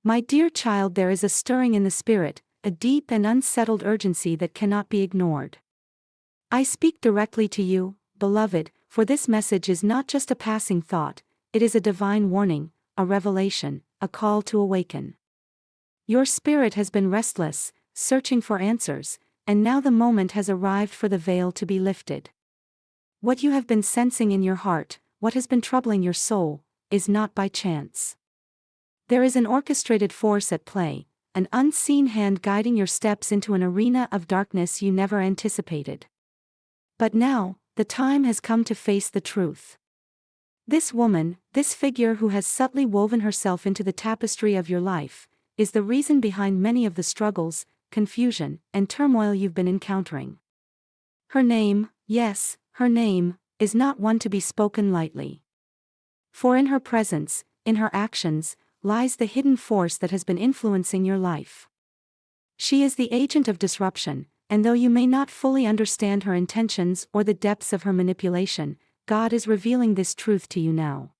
My dear child, there is a stirring in the spirit, a deep and unsettled urgency that cannot be ignored. I speak directly to you, beloved, for this message is not just a passing thought, it is a divine warning, a revelation, a call to awaken. Your spirit has been restless, searching for answers, and now the moment has arrived for the veil to be lifted. What you have been sensing in your heart, what has been troubling your soul, is not by chance. There is an orchestrated force at play, an unseen hand guiding your steps into an arena of darkness you never anticipated. But now, the time has come to face the truth. This woman, this figure who has subtly woven herself into the tapestry of your life, is the reason behind many of the struggles, confusion, and turmoil you've been encountering. Her name, yes, her name, is not one to be spoken lightly. For in her presence, in her actions, lies the hidden force that has been influencing your life. She is the agent of disruption, and though you may not fully understand her intentions or the depths of her manipulation, God is revealing this truth to you now.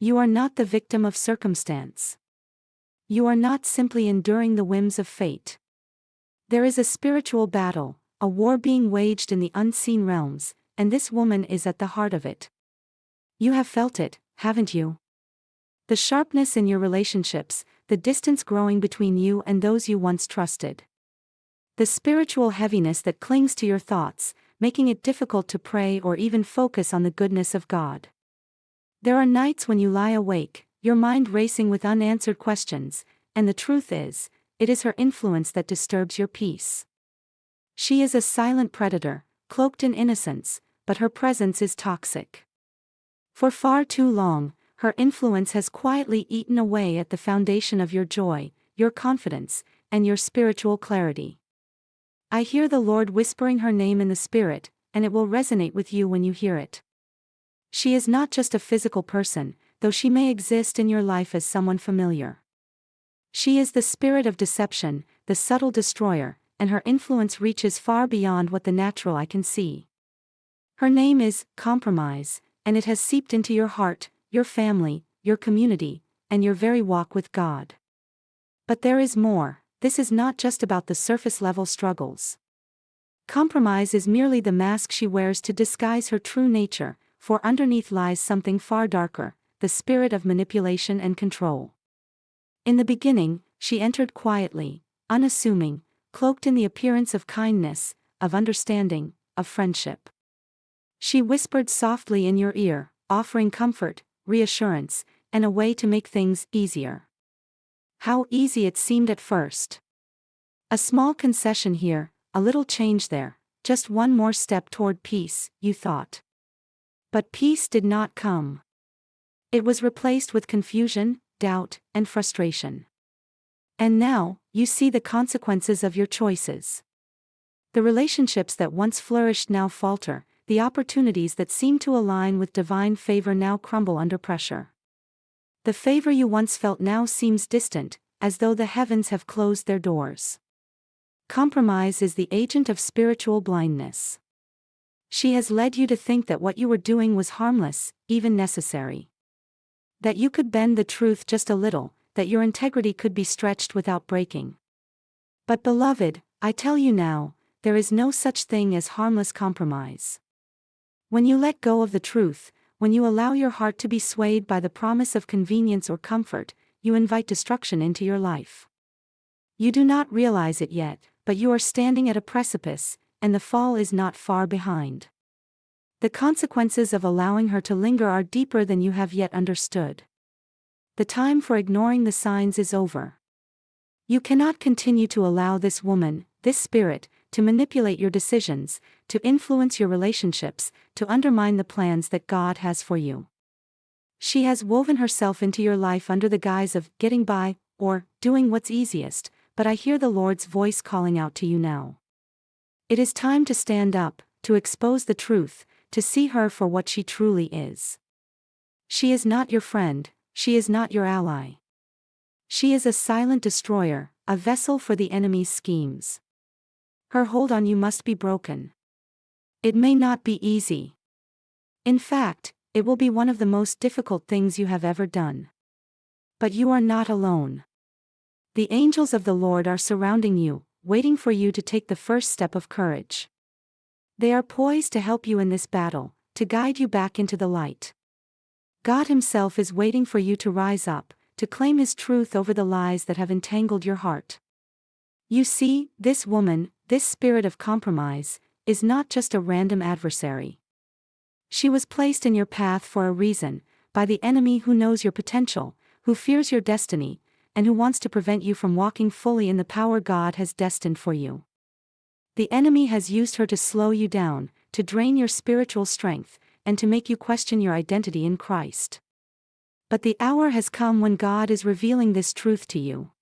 You are not the victim of circumstance. You are not simply enduring the whims of fate. There is a spiritual battle, a war being waged in the unseen realms, and this woman is at the heart of it. You have felt it, haven't you? The sharpness in your relationships, the distance growing between you and those you once trusted. The spiritual heaviness that clings to your thoughts, making it difficult to pray or even focus on the goodness of God. There are nights when you lie awake, your mind racing with unanswered questions, and the truth is, it is her influence that disturbs your peace. She is a silent predator, cloaked in innocence, but her presence is toxic. For far too long, her influence has quietly eaten away at the foundation of your joy, your confidence, and your spiritual clarity. I hear the Lord whispering her name in the spirit, and it will resonate with you when you hear it. She is not just a physical person, though she may exist in your life as someone familiar. She is the spirit of deception, the subtle destroyer, and her influence reaches far beyond what the natural eye can see. Her name is compromise, and it has seeped into your heart, your family, your community, and your very walk with God. But there is more. This is not just about the surface-level struggles. Compromise is merely the mask she wears to disguise her true nature, for underneath lies something far darker, the spirit of manipulation and control. In the beginning, she entered quietly, unassuming, cloaked in the appearance of kindness, of understanding, of friendship. She whispered softly in your ear, offering comfort, reassurance, and a way to make things easier. How easy it seemed at first. A small concession here, a little change there, just one more step toward peace, you thought. But peace did not come. It was replaced with confusion, doubt, and frustration. And now, you see the consequences of your choices. The relationships that once flourished now falter, the opportunities that seemed to align with divine favor now crumble under pressure. The favor you once felt now seems distant, as though the heavens have closed their doors. Compromise is the agent of spiritual blindness. She has led you to think that what you were doing was harmless, even necessary. That you could bend the truth just a little, that your integrity could be stretched without breaking. But beloved, I tell you now, there is no such thing as harmless compromise. When you let go of the truth, when you allow your heart to be swayed by the promise of convenience or comfort, you invite destruction into your life. You do not realize it yet, but you are standing at a precipice, and the fall is not far behind. The consequences of allowing her to linger are deeper than you have yet understood. The time for ignoring the signs is over. You cannot continue to allow this woman, this spirit, to manipulate your decisions, to influence your relationships, to undermine the plans that God has for you. She has woven herself into your life under the guise of getting by, or doing what's easiest, but I hear the Lord's voice calling out to you now. It is time to stand up, to expose the truth, to see her for what she truly is. She is not your friend, she is not your ally. She is a silent destroyer, a vessel for the enemy's schemes. Her hold on you must be broken. It may not be easy. In fact, it will be one of the most difficult things you have ever done. But you are not alone. The angels of the Lord are surrounding you, waiting for you to take the first step of courage. They are poised to help you in this battle, to guide you back into the light. God Himself is waiting for you to rise up, to claim His truth over the lies that have entangled your heart. You see, this woman, this spirit of compromise, is not just a random adversary. She was placed in your path for a reason, by the enemy who knows your potential, who fears your destiny, and who wants to prevent you from walking fully in the power God has destined for you. The enemy has used her to slow you down, to drain your spiritual strength, and to make you question your identity in Christ. But the hour has come when God is revealing this truth to you.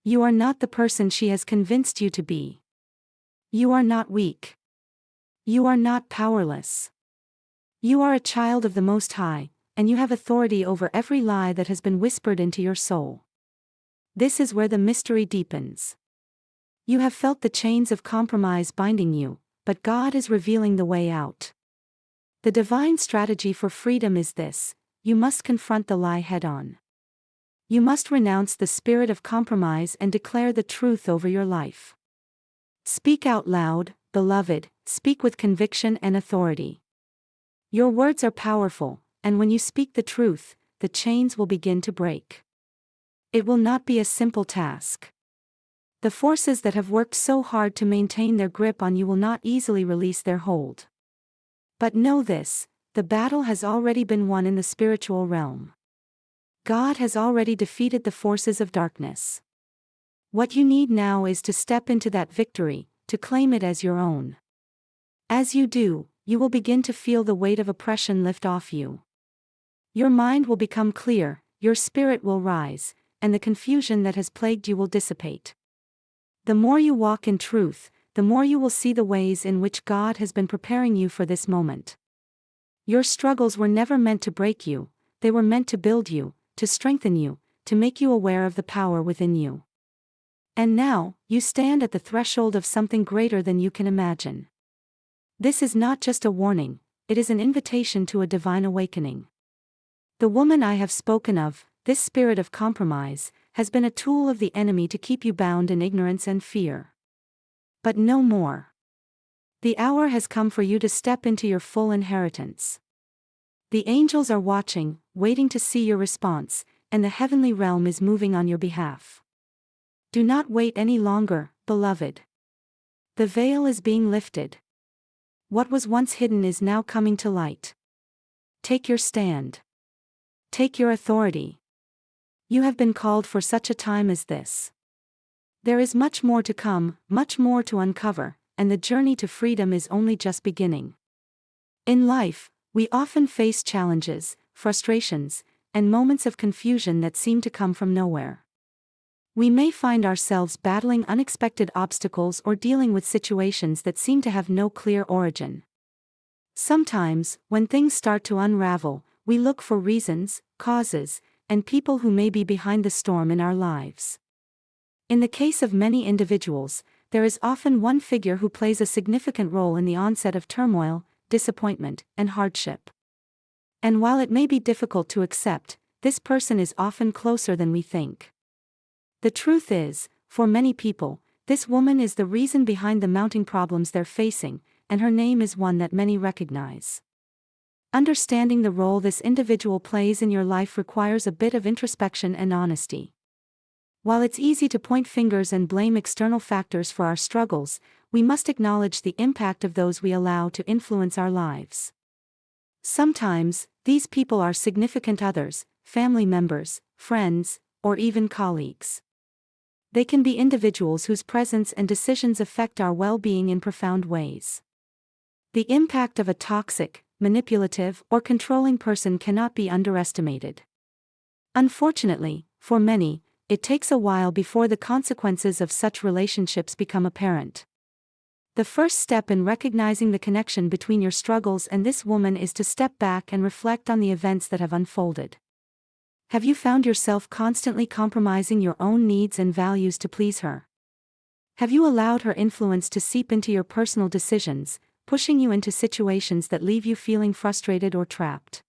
You are not the person she has convinced you to be. You are not weak. You are not powerless. You are a child of the Most High, and you have authority over every lie that has been whispered into your soul. This is where the mystery deepens. You have felt the chains of compromise binding you, but God is revealing the way out. The divine strategy for freedom is this: you must confront the lie head-on. You must renounce the spirit of compromise and declare the truth over your life. Speak out loud, beloved, speak with conviction and authority. Your words are powerful, and when you speak the truth, the chains will begin to break. It will not be a simple task. The forces that have worked so hard to maintain their grip on you will not easily release their hold. But know this: the battle has already been won in the spiritual realm. God has already defeated the forces of darkness. What you need now is to step into that victory, to claim it as your own. As you do, you will begin to feel the weight of oppression lift off you. Your mind will become clear, your spirit will rise, and the confusion that has plagued you will dissipate. The more you walk in truth, the more you will see the ways in which God has been preparing you for this moment. Your struggles were never meant to break you, they were meant to build you, to strengthen you, to make you aware of the power within you. And now, you stand at the threshold of something greater than you can imagine. This is not just a warning, it is an invitation to a divine awakening. The woman I have spoken of, this spirit of compromise, has been a tool of the enemy to keep you bound in ignorance and fear. But no more. The hour has come for you to step into your full inheritance. The angels are watching, waiting to see your response, and the heavenly realm is moving on your behalf. Do not wait any longer, beloved. The veil is being lifted. What was once hidden is now coming to light. Take your stand. Take your authority. You have been called for such a time as this. There is much more to come, much more to uncover, and the journey to freedom is only just beginning. In life, we often face challenges, frustrations, and moments of confusion that seem to come from nowhere. We may find ourselves battling unexpected obstacles or dealing with situations that seem to have no clear origin. Sometimes, when things start to unravel, we look for reasons, causes, and people who may be behind the storm in our lives. In the case of many individuals, there is often one figure who plays a significant role in the onset of turmoil, disappointment, and hardship. And while it may be difficult to accept, this person is often closer than we think. The truth is, for many people, this woman is the reason behind the mounting problems they're facing, and her name is one that many recognize. Understanding the role this individual plays in your life requires a bit of introspection and honesty. While it's easy to point fingers and blame external factors for our struggles, we must acknowledge the impact of those we allow to influence our lives. Sometimes, these people are significant others, family members, friends, or even colleagues. They can be individuals whose presence and decisions affect our well-being in profound ways. The impact of a toxic, manipulative, or controlling person cannot be underestimated. Unfortunately, for many, it takes a while before the consequences of such relationships become apparent. The first step in recognizing the connection between your struggles and this woman is to step back and reflect on the events that have unfolded. Have you found yourself constantly compromising your own needs and values to please her? Have you allowed her influence to seep into your personal decisions, pushing you into situations that leave you feeling frustrated or trapped?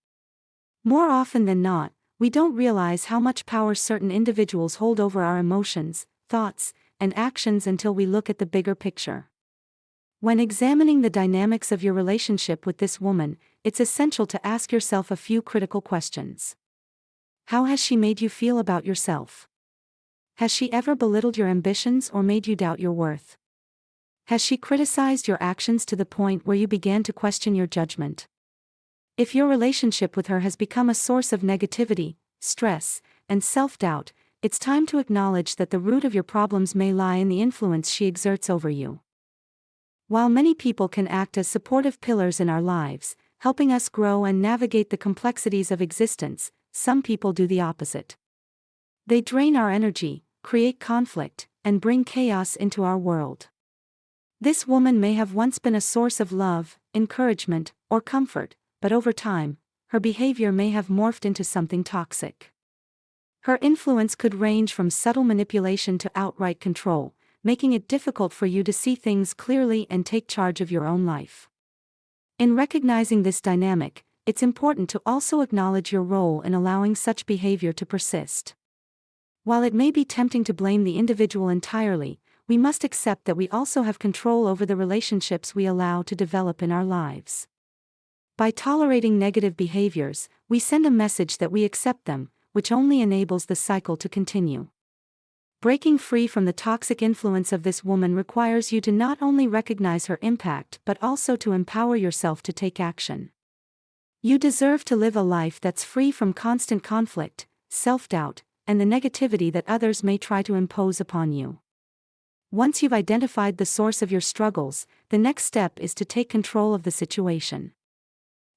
More often than not, we don't realize how much power certain individuals hold over our emotions, thoughts, and actions until we look at the bigger picture. When examining the dynamics of your relationship with this woman, it's essential to ask yourself a few critical questions. How has she made you feel about yourself? Has she ever belittled your ambitions or made you doubt your worth? Has she criticized your actions to the point where you began to question your judgment? If your relationship with her has become a source of negativity, stress, and self-doubt, it's time to acknowledge that the root of your problems may lie in the influence she exerts over you. While many people can act as supportive pillars in our lives, helping us grow and navigate the complexities of existence, some people do the opposite. They drain our energy, create conflict, and bring chaos into our world. This woman may have once been a source of love, encouragement, or comfort, but over time, her behavior may have morphed into something toxic. Her influence could range from subtle manipulation to outright control, making it difficult for you to see things clearly and take charge of your own life. In recognizing this dynamic, it's important to also acknowledge your role in allowing such behavior to persist. While it may be tempting to blame the individual entirely, we must accept that we also have control over the relationships we allow to develop in our lives. By tolerating negative behaviors, we send a message that we accept them, which only enables the cycle to continue. Breaking free from the toxic influence of this woman requires you to not only recognize her impact but also to empower yourself to take action. You deserve to live a life that's free from constant conflict, self-doubt, and the negativity that others may try to impose upon you. Once you've identified the source of your struggles, the next step is to take control of the situation.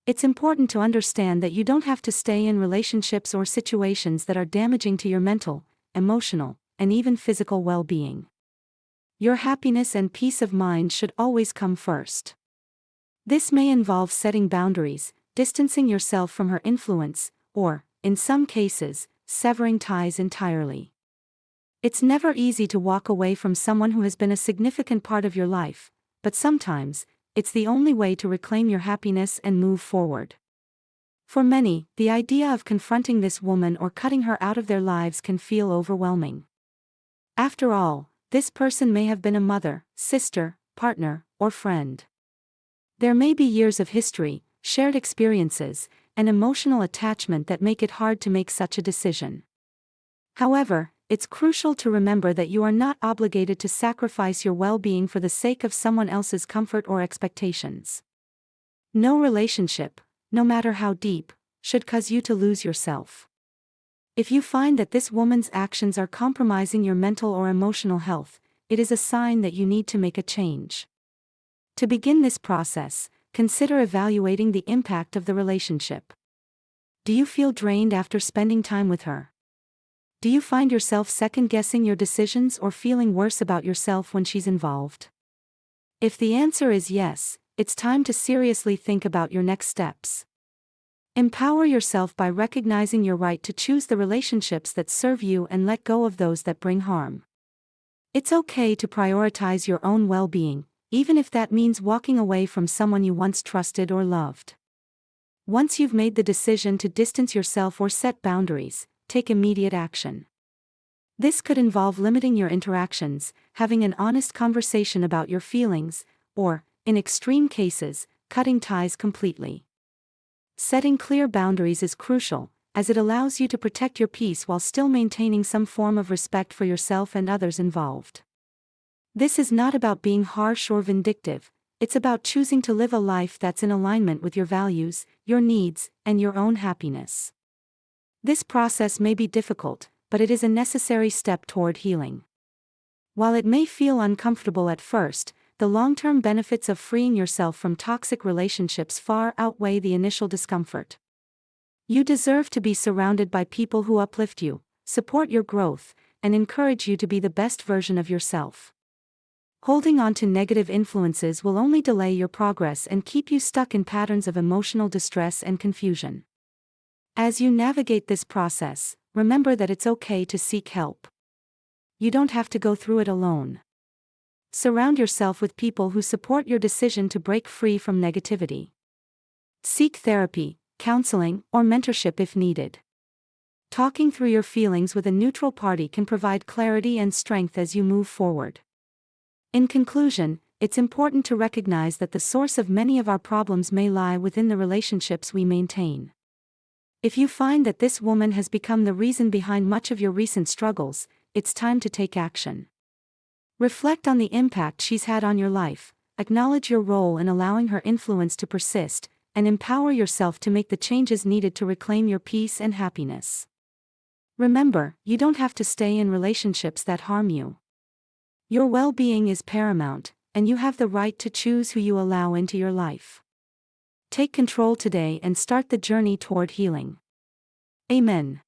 It's important to understand that you don't have to stay in relationships or situations that are damaging to your mental, emotional, and even physical well-being. Your happiness and peace of mind should always come first. This may involve setting boundaries, distancing yourself from her influence, or, in some cases, severing ties entirely. It's never easy to walk away from someone who has been a significant part of your life, but sometimes, it's the only way to reclaim your happiness and move forward. For many, the idea of confronting this woman or cutting her out of their lives can feel overwhelming. After all, this person may have been a mother, sister, partner, or friend. There may be years of history, shared experiences, and emotional attachment that make it hard to make such a decision. However, it's crucial to remember that you are not obligated to sacrifice your well-being for the sake of someone else's comfort or expectations. No relationship, no matter how deep, should cause you to lose yourself. If you find that this woman's actions are compromising your mental or emotional health, it is a sign that you need to make a change. To begin this process, consider evaluating the impact of the relationship. Do you feel drained after spending time with her? Do you find yourself second-guessing your decisions or feeling worse about yourself when she's involved? If the answer is yes, it's time to seriously think about your next steps. Empower yourself by recognizing your right to choose the relationships that serve you and let go of those that bring harm. It's okay to prioritize your own well-being, even if that means walking away from someone you once trusted or loved. Once you've made the decision to distance yourself or set boundaries, take immediate action. This could involve limiting your interactions, having an honest conversation about your feelings, or, in extreme cases, cutting ties completely. Setting clear boundaries is crucial, as it allows you to protect your peace while still maintaining some form of respect for yourself and others involved. This is not about being harsh or vindictive, it's about choosing to live a life that's in alignment with your values, your needs, and your own happiness. This process may be difficult, but it is a necessary step toward healing. While it may feel uncomfortable at first, the long-term benefits of freeing yourself from toxic relationships far outweigh the initial discomfort. You deserve to be surrounded by people who uplift you, support your growth, and encourage you to be the best version of yourself. Holding on to negative influences will only delay your progress and keep you stuck in patterns of emotional distress and confusion. As you navigate this process, remember that it's okay to seek help. You don't have to go through it alone. Surround yourself with people who support your decision to break free from negativity. Seek therapy, counseling, or mentorship if needed. Talking through your feelings with a neutral party can provide clarity and strength as you move forward. In conclusion, it's important to recognize that the source of many of our problems may lie within the relationships we maintain. If you find that this woman has become the reason behind much of your recent struggles, it's time to take action. Reflect on the impact she's had on your life, acknowledge your role in allowing her influence to persist, and empower yourself to make the changes needed to reclaim your peace and happiness. Remember, you don't have to stay in relationships that harm you. Your well-being is paramount, and you have the right to choose who you allow into your life. Take control today and start the journey toward healing. Amen.